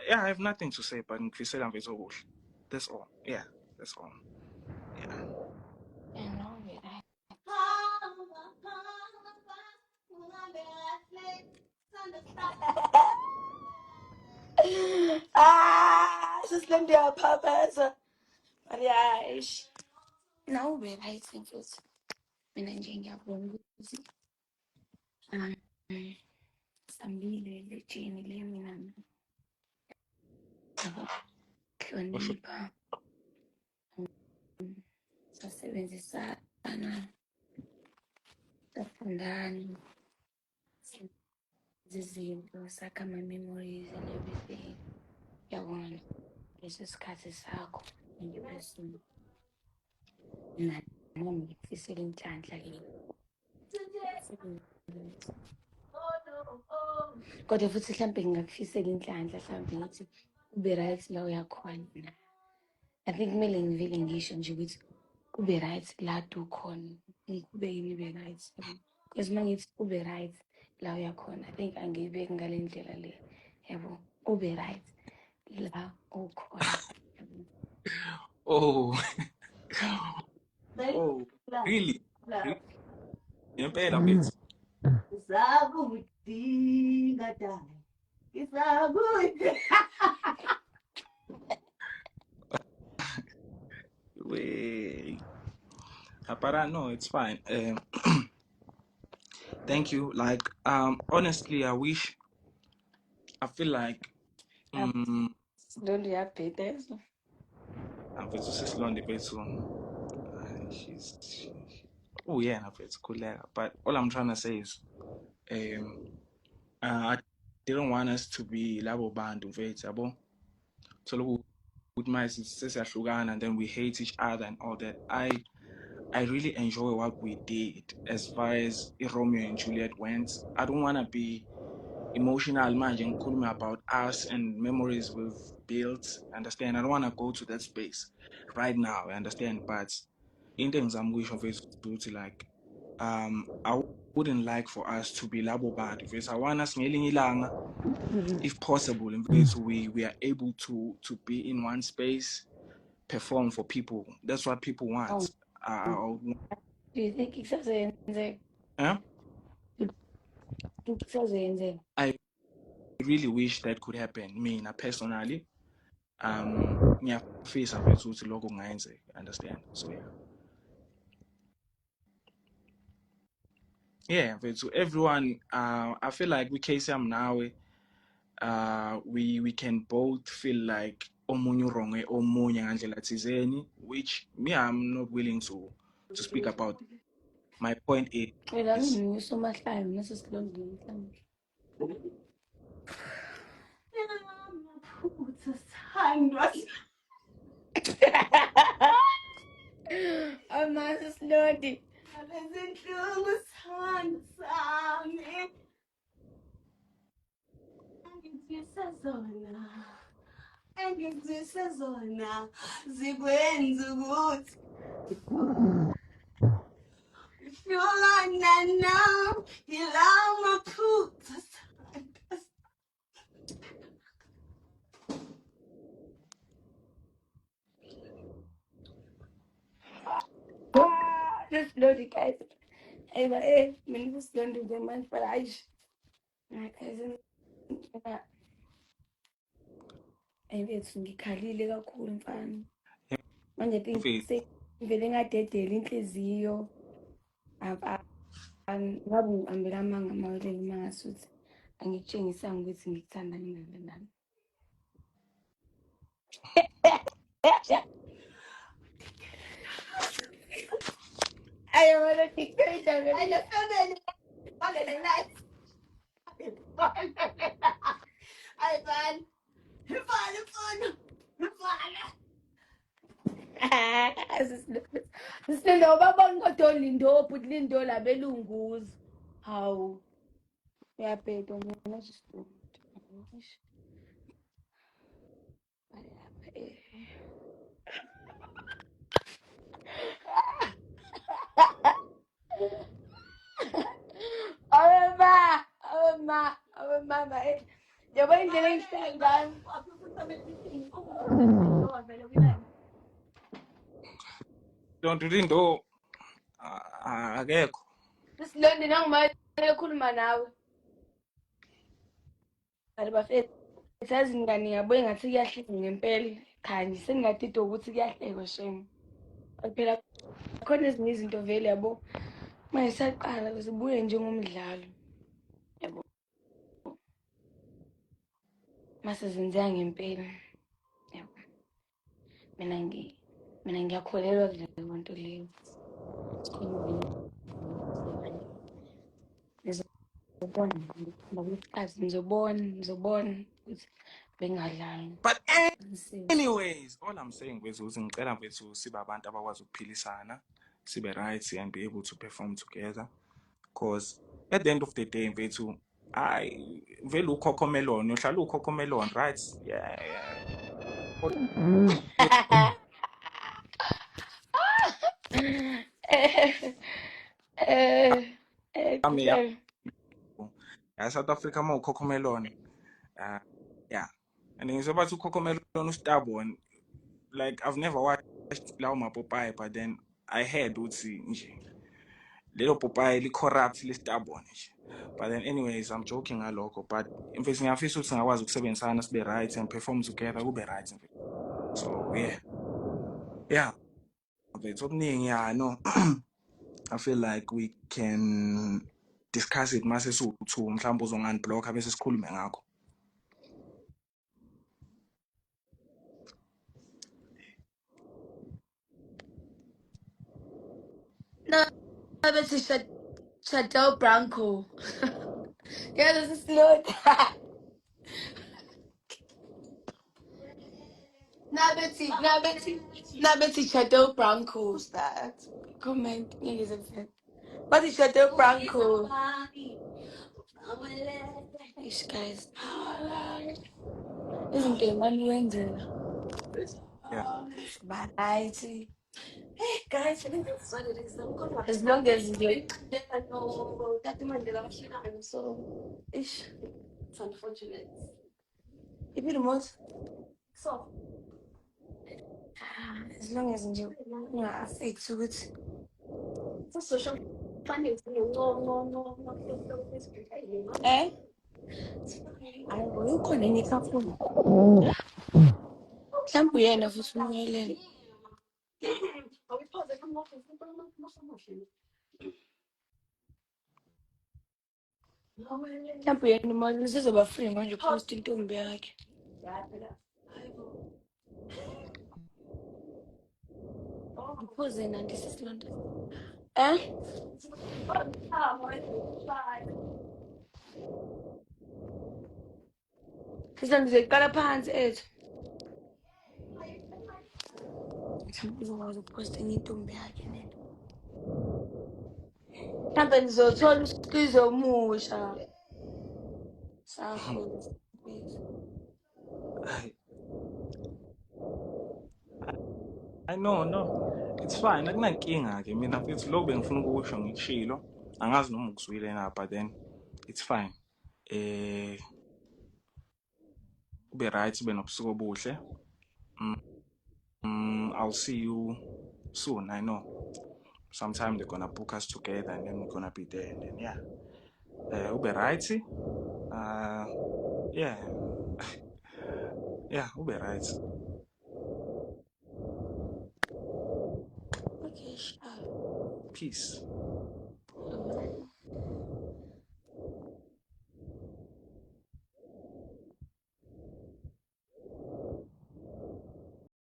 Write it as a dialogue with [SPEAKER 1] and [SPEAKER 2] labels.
[SPEAKER 1] yeah, I have nothing to say, but ngifisela mfethu okuhle. That's all. Yeah, that's all. Yeah.
[SPEAKER 2] Sisilonde yaphaphaza. Maria, ish. Nawe right mfethu. Mina nje ngiyabonga ukuthi sambile le jini le mina
[SPEAKER 1] For sure.
[SPEAKER 2] hlonipha sasebenzisana safundana senza izinto sakha ama-memories and everything. Yabona leso sikhathi sakho ngiphezulu nami ngikufisela inhlanhla kini. Kodwa futhi mhlampe ngingakufisela inhlanhla mhlampe ngithi ube right la uyakhona. I think kumele ngivele ngisho nje ukuthi ube right la ukhona. Kube yini ube right. Because uma ngithi ube right la uyakhona, I think angiyibeki ngale ndlela le. Yabo, ube right la ukhona. Yabo.
[SPEAKER 1] Oh. Oh, really? Really? Impela mfethu. Wait. But no, it's fine. Thank you. Like, honestly, I feel like,
[SPEAKER 2] Don't you have papers?
[SPEAKER 1] I'm mfethu sisilonde mfethu. Oh yeah, mfethu khuleka. But all I'm trying to say is, I didn't want us to be labo bantu mfethu, yabo. So look, with my sisahlukana and then we hate each other and all that. I really enjoy what we did as far as Romeo and Juliet went. I don't want to be emotional manje ngikhuluma about us and memories we've built. Understand? I don't want to go to that space right now. Understand? But in terms I'm wishing for to like I wouldn't like for us to be labo bantu. Because I want us ngelinye ilanga, if possible, in case we are able to be in one space, perform for people. That's what people want.
[SPEAKER 2] Do you think ikusazoyenzeka?
[SPEAKER 1] Huh?
[SPEAKER 2] Ikusazoyenzeka?
[SPEAKER 1] I really wish that could happen. Mina personally, ngiyafisa mfethu ukuthi lokho kungayenzeka. Understand? So yeah. Yeah, mfethu everyone. I feel like we KCM now. We can both feel like omunye uronge omunye ngandlela thizeni, which me I'm not willing to speak about. My point is
[SPEAKER 2] Wena ngisomahlaya ngaso silondile mhlawumbe. Amazi silodi.
[SPEAKER 3] Lezinhlungu sami engizise zona zikwenza ukuthi hlukana nawe yilawo maphutha
[SPEAKER 2] Silodi guys. Eba mina silodi nje manje but aish. Guys, ayibethu ngikhalile kakhulu mfana. Manje ngivele ngadedela inhliziyo. Ngabe ngihambela amanga amawelelo uma ngasuthi angikutshengisanga ukuthi ngikuthanda kangakanani. I want to take it down.
[SPEAKER 3] I just feel that fucking nice. Ay, man. Fun.
[SPEAKER 2] Sisilo babona kodwa Lindo but Lindo labelunguzo. Hawu. Uyabheda mina sisindo. Mama, Yabo indlela engihlala ngayo.
[SPEAKER 1] Don't Lindo akekho.
[SPEAKER 2] Sisilonde nangimali ekhuluma nawe. Bari bafethu sazi ngani yabo engathi kuyahleka ngempela. Khanje sengingadida ukuthi kuyahlekwa shame. Phela khona ezinye izinto vele yabo. Manje saqala sibuye njengomdlalo. Yabo. Mase zenzeka ngempela. Yabo. Mina ngiyakholelwa kuleyo nto leyo. Ngizobona ukuthi bengadlali.
[SPEAKER 1] But anyways, all I'm saying mfethu ukuthi ngicela mfethu sibe abantu abakwazi ukuphilisana, sibe right and be able to perform together. Because at the end of the day mfethu vele ukhokhomelon, uhlala ukhokhomelon, right? Yeah. South Africa mo ukhokhomelon. Yeah. And then ngizoba to ukhokhomelon stubborn. Like I've never watched lawo mapopayi, but then I heard ukuthi nje lelo popayi li corrupt, li stubborn nje. But then anyways, I'm joking ngalokho, but mfethu ngiyafisa ukuthi ngakwazi ukusebenzisana sibe right and perform together kube right mfethu. So yeah mfethu okuningi no. I feel like we can discuss it mase siwu-2 mhlawumbe uzongi-unblock bese sikhulume ngakho.
[SPEAKER 2] No, bethi Chateau Branco. Yeah, this is slow. Nabethi Chateau Branco.
[SPEAKER 3] Who's that?
[SPEAKER 2] Comment. What is Chateau Branco? Ish, guys. Isn't the money wending?
[SPEAKER 1] Yeah.
[SPEAKER 2] Variety.
[SPEAKER 3] Hey guys, I think that's what it is.
[SPEAKER 2] As long as you
[SPEAKER 3] No, that Mandela Machine, so
[SPEAKER 2] ish.
[SPEAKER 3] it's unfortunate.
[SPEAKER 2] If you the most,
[SPEAKER 3] So
[SPEAKER 2] as long as you fix it.
[SPEAKER 3] for social funding, no,
[SPEAKER 2] Eh? I will call any couple. Some yena futhi umelele.
[SPEAKER 3] Are we pausing? I'm not.
[SPEAKER 2] Mhlawumbe yena imali sizoba free manje post intombi yakhe. Ngiphoze nanti sisilonda. Sisilonda siqala phansi ethu. Mhlawumbe uzokwazi ukuposta enye intombi yakhe nento. Mhlawumbe nizothola usizo omusha. Sakho.
[SPEAKER 1] I know, no. It's fine. Akunankinga ke mina mfethu lo bengifuna ukusho ngikushilo. Angazi noma ukuzwile na, but then it's fine. Ube right, ube nobusuku obuhle. I'll see you soon. I know. Sometime they're gonna book us together and then we're gonna be there and then yeah. Ube right. Yeah. Yeah, ube right.
[SPEAKER 2] Okay, sure.
[SPEAKER 1] Peace.